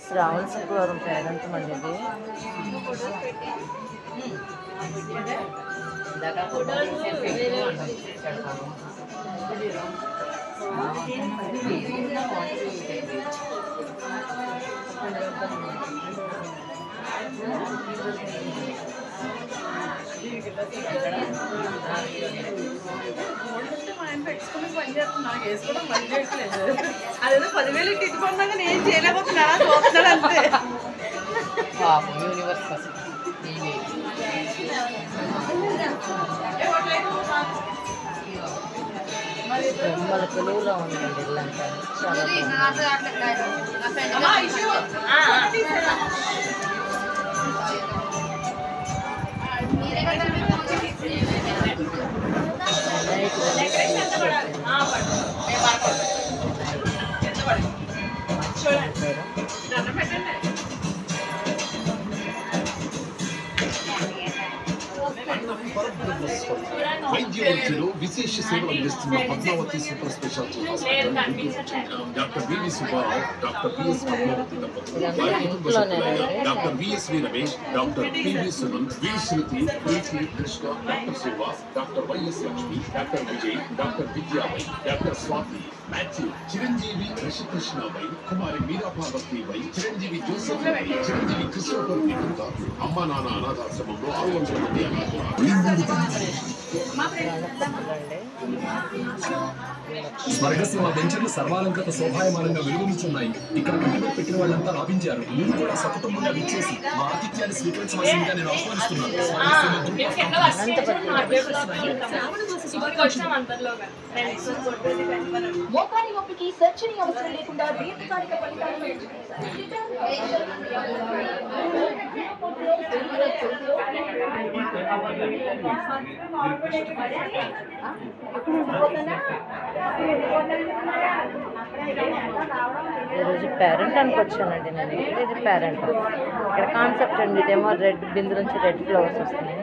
శ్రావణ శుక్రవారం పేరెంట్ మండి ఇది. పెట్టుకుని పని చేస్తున్నా వేసుకోవడం పని చేయట్లేదు. అదేదో 10,000 ఇట్టుకున్నాక నేను చేయలేకపోతున్నా చూస్తున్నాడు అంతే. యూనివర్స్ మన తెలుగులో ఉందండి ఇల్లంతా వైద్య వృత్తిలో విశేష సేవలు అందిస్తున్న Padmavati super speciality hospital doctor VV Subbarao, doctor VS Padmavati doctor VSV Ramesh, doctor PV Suman, V Shruti, Preeti Krishna, doctor Srinivas, doctor YS Lakshmi, doctor Vijay, doctor Vidya Y, doctor Swathi, Matthew, చిరంజీవి కృష్ణవై, కుమారి మీరాభావతి వై, చిరంజీవి జోసెఫ్ వై, చిరంజీవి కృష్ణపూర్ విధంగా అమ్మా నాన్న అనాథాశ్రమంలో 600 మంది స్వర్గసీమ వెంచర్లు సర్వాలంకృత శోభాయమానంగా వెలుగునిచున్నాయి. ఇక్కడ పెట్టుబడి పెట్టిన వాళ్ళంతా లాభించారు. మీరు కూడా సకుటుంబంగా విచ్చేసి మా ఆతిథ్యాన్ని స్వీకరించవలసిందిగా నేను ఆహ్వానిస్తున్నాను. మోకాలి నొప్పికి సర్జరీ అవసరం లేకుండా దీర్ఘకాలిక ఫలితాలను ఈరోజు పేరెంట్ అనుకొచ్చానండి నేను. ఇది పేరెంట్. ఇక్కడ కాన్సెప్ట్ అండి. ఇదేమో రెడ్ బిందు నుంచి రెడ్ ఫ్లవర్స్ వస్తున్నాయి,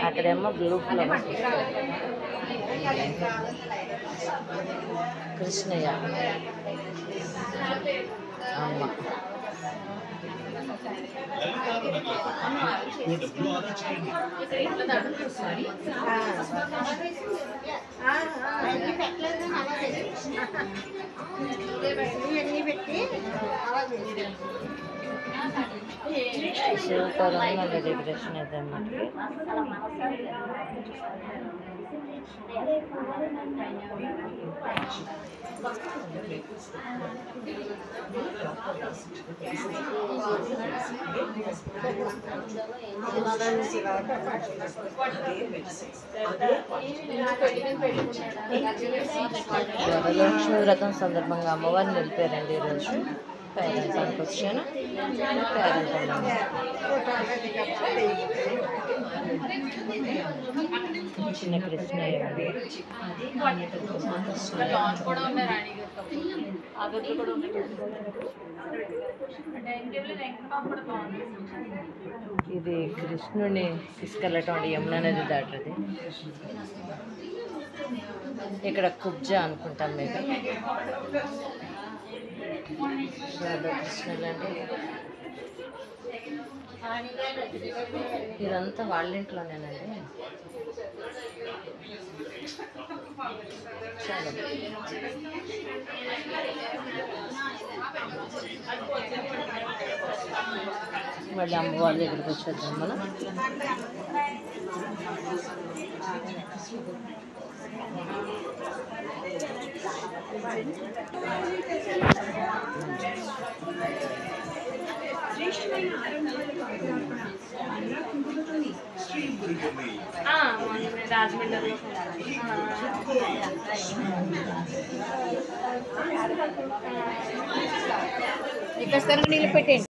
అక్కడేమో బ్లూ ఫ్లవర్స్ వస్తున్నాయి. కృష్ణయ్య అమ్మ శివపురం డెకరేషన్ అయితే అన్నమాట. వరలక్ష్మి వ్రతం సందర్భంగా అమ్మవారిని నిలిపారండి ఈరోజు. పేరెంట్స్ అనుకొచ్చాను. పేరెంట్ అన్నాను. చిన్న కృష్ణయ్య ఇది కృష్ణుని తీసుకెళ్ళటం అండి. యమునా నది దాటది. ఇక్కడ కుబ్జా అనుకుంటాం మేము. రాధాకృష్ణులండి. ఇదంతా వాళ్ళ ఇంట్లోనేనండి. చాలా మళ్ళీ అమ్మవారి దగ్గరికి వచ్చేద్దాం మనం. రాజమండ్రి ఇక్కడ నీళ్ళు పెట్టండి.